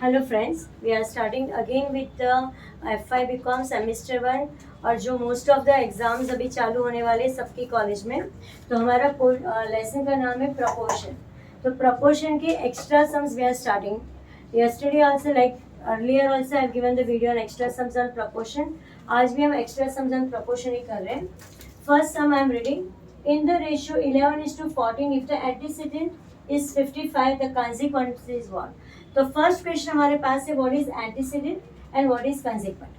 Hello friends, we are starting again with F5 BCom semester 1 और जो most of the exams अभी चालू होने वाले सबकी कॉलेज में। तो हमारा लेसन का नाम है प्रपोर्शन। तो प्रपोर्शन के extra sums we are starting. Yesterday also like earlier also I have given the video on extra sums on proportion. आज भी हम एक्स्ट्रा सम्स ऑन प्रपोर्शन ही कर रहे हैं। First sum I am reading in the ratio 11:14 if the antecedent is 55 the consequence is what. तो first question हमारे पास है what is antecedent and what is consequent.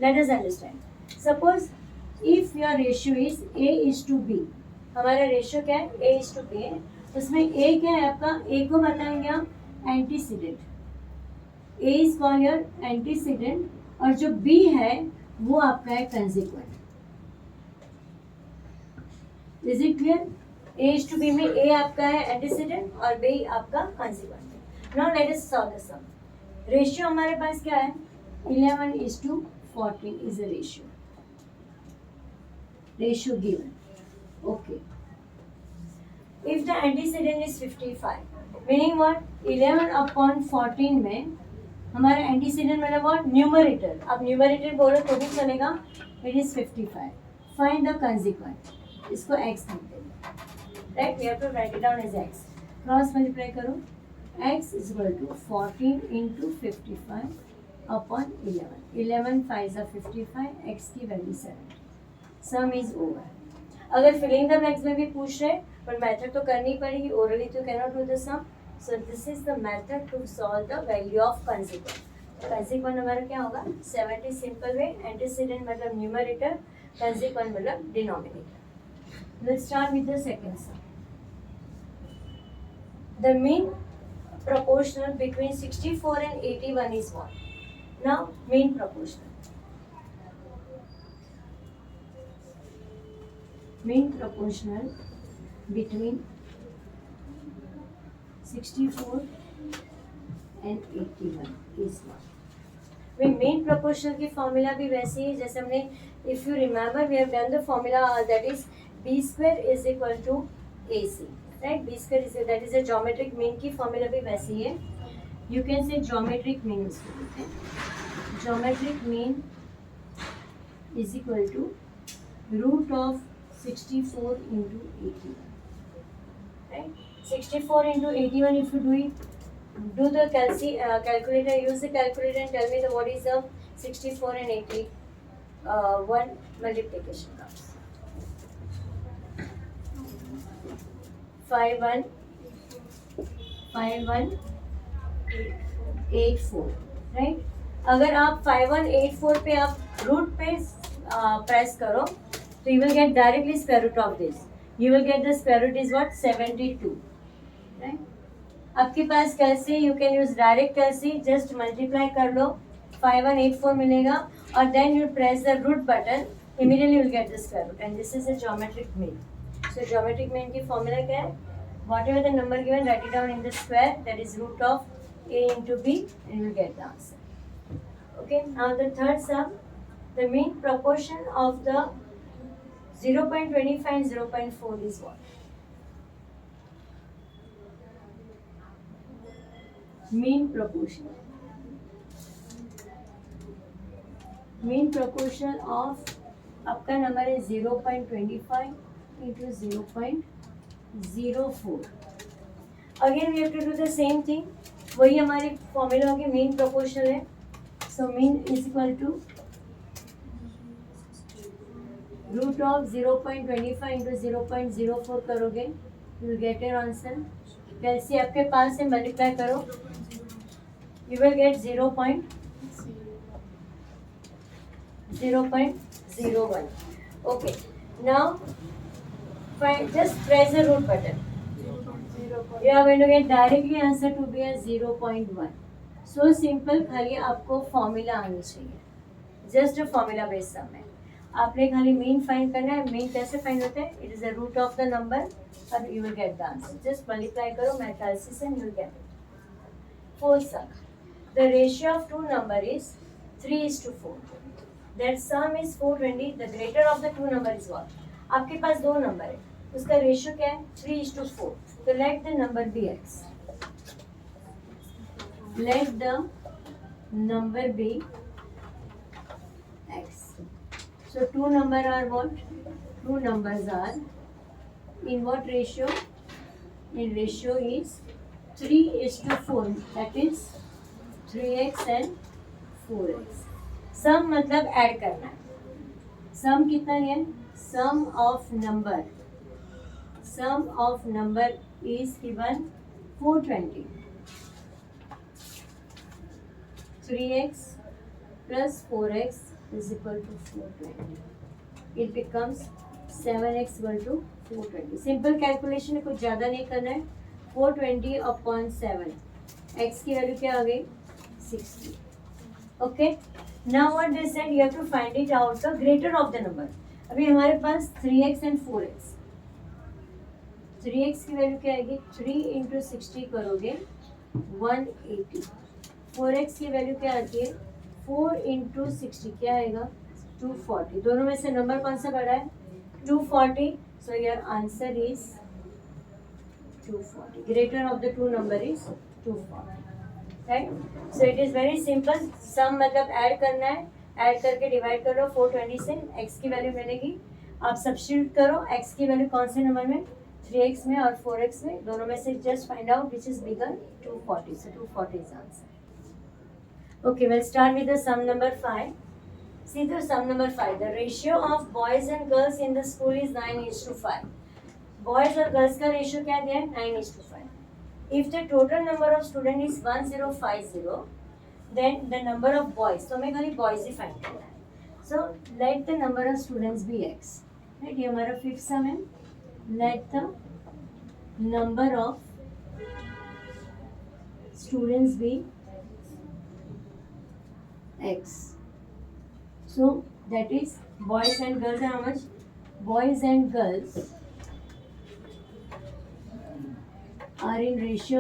Let us understand. Suppose if your ratio is A:B, हमारा ratio क्या है? A:B है। उसमें A क्या है आपका? A को बताएंगे हम antecedent. A is called your antecedent और जो B है वो आपका है कंसेक्वेंट। Is it clear? A:B में A आपका है एंटीसीडेंट और B आपका कंसेक्वेंट। Now let us solve the sum. Ratio हमारे पास क्या है? 11:14 is the ratio. Ratio given. Okay. If the antecedent is 55, meaning what? 11/14 में हमारा एंटीसीडेंट मतलब what? न्यूमरेटर। अब न्यूमरेटर बोलो तो भी चलेगा। It is 55. Find the consequent. इसको x लिखते हैं। Right? We have to write it down as x. Cross multiply करो। x is equal to 14 into 55 upon 11. 11 5 are 55, x की वैल्यू 7. Some is over. अगर फिलिंग द ब्लैंक्स में भी पूछ रहे पर मेथड तो करनी पड़ेगी, ओरली तो can not do the sum. So this is the method to solve the value of consequent. Consequent हमारा क्या होगा? 70 सिंपल वे। एंटीसीडेंट मतलब न्यूमरेटर, कंसेक्वेंट मतलब denominator. Let's start with the second sum. The mean proportional between 64 and 81 is what? Now mean proportional. Mean proportional between 64 and 81 is what? Mean proportional की formula भी वैसे ही जैसे हमने, if you remember we have done the formula that is B² is equal to AC, right? B² is that is a geometric mean की formula भी वैसी है। You can say geometric mean इसको बोलते हैं। Geometric mean is equal to root of 64 into 81, right? 64 into 81 if you do it, do the calculator, use the calculator and tell me the what is the 64 and 81 multiplication comes. 5184, right? अगर आप 5184 पे आप root पे press करो तो you will get directly square root of this. You will get the square root is what? 72, right? आपके पास कैसे? यू कैन यूज डायरेक्ट कैसे, जस्ट मल्टीप्लाई कर लो, 5184 मिलेगा और then you press the root button, immediately will get the square root and this is a geometric mean. So geometric mean की formula क्या है? Whatever the number given, write it down in the square, that is root of A into B and you will get the answer. Okay, now the third sum, the mean proportion of the 0.25 and 0.4 is what? Mean proportion. Mean proportion of आपका number है 0.25 into 0.04. Again we have to do the same thing. वही हमारी formula होगी, mean proportional है। So mean is equal to root of 0.25 into 0.04 करोगे, you will get your answer. कैसे आपके पास है, मल्टीप्लाई करो, you will get 0.01. Okay, now just press the root button. You are going to get directly answer to be a 0.1. So simple. खाली आपको formula आनी चाहिए, just formula based सम है। आपने खाली मीन फाइंड करना है। मीन कैसे फाइंड होता है? It is the root of the number और you will get the answer. Just multiply करो mathematics and you will get it. Fourth sum, the ratio of two number is 3:4. That sum is 420. The greater of the two number is what? आपके पास दो number है, उसका ratio क्या है? 3:4. तो let the number be x. Let the number be x. So two numbers are what? Two numbers are in what ratio? In ratio is 3:4. That is 3x and 4x. सम मतलब add करना है. Sum कितना है? Sum of number. Sum of number is given 420. 3x plus 4x is equal to 420. It becomes 7x equal to 420. Simple calculation है, कुछ ज़्यादा नहीं करना है. 420 अपॉन 7. x की वैल्यू क्या आ गई? 60. Okay. Now what they said, you have to find it out the greater of the number. अभी हमारे पास 3x एंड 4x. 3x की वैल्यू क्या आएगी? 3 इंटू 60 करोगे 180. 4x की वैल्यू क्या आती है? 4 इंटू 60 क्या आएगा? 240. दोनों में से नंबर कौन सा बड़ा है? 240. So your answer is 240. Greater of the two number is 240. Right. So it is very simple. Sum मतलब ऐड करना है. ऐड करके डिवाइड करो 420 से. x की वैल्यू मिलेगी. आप सब्स्टिट्यूट करो. x की वैल्यू कौन से नंबर में? 3x में और 4x में. दोनों में से just find out which is bigger. 240. So 240 is answer. Okay, we'll start with the sum number 5. See the sum number 5. The ratio of boys and girls in the school is 9:5. Boys और girls का ratio क्या दिया है? 9:5. If the total number of student is 1050, then the number of boys, तो हमें खाली boys ही find करना है. So let the number of students be x. Right, ये हमारा fifth sum है. Let the number of students be x. So that is boys and girls are how much? Boys and girls are in ratio.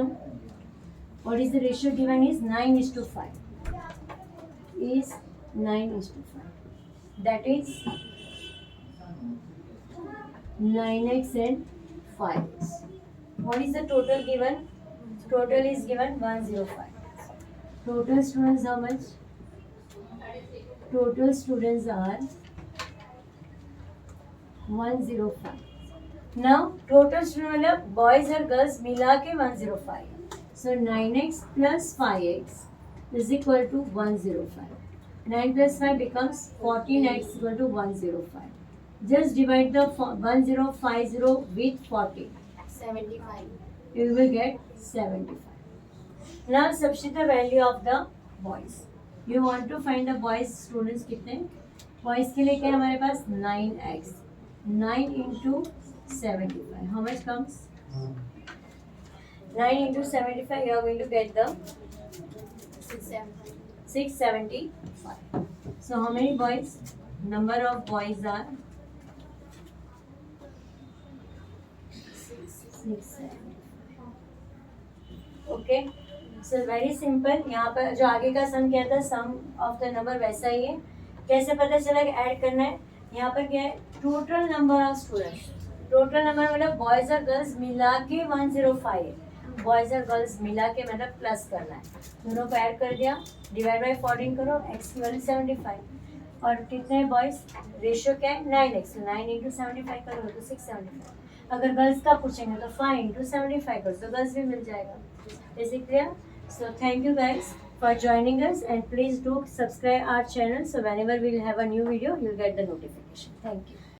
What is the ratio given is 9:5. Is 9:5. That is 9x and 5x. What is the total given? Total is given 105. Total students how much? Total students are 105. Now total student मतलब boys और girls मिला के 105. So 9x plus 5x is equal to 105. 9 plus 5 becomes 14x equal to 105. Just divide the 1050 with 40. 75. You will get 75. Now substitute the value of the boys. You want to find the boys students कितने? Boys के लिए क्या है हमारे पास? 9x. 9 into 75. How much comes? 9 into 75. You are going to get the 675. So how many boys? Number of boys are 675. Okay. So very simple. यहाँ पर जो आगे का सम क्या था? सम ऑफ द नंबर वैसा ही है. कैसे पता चला कि ऐड करना है? यहाँ पर क्या है? Total number of students. Total number मतलब बॉयज़ और गर्ल्स मिला के 105 है. बॉयज़ और गर्ल्स मिला के मतलब प्लस करना है. दोनों को ऐड कर दिया. डिवाइड बाई 14 करो. एक्स की वैल्यू 75. और कितने बॉयज़? रेशियो क्या है? 9x. 9 इंटू 75 करोगे तो 675. अगर गर्ल्स का पूछेंगे तो 5 इंटू 75 करो तो गर्ल्स भी मिल जाएगा. Is it clear? So thank you guys for joining us, and please do subscribe our channel so whenever we'll have a new video you'll get the notification. Thank you.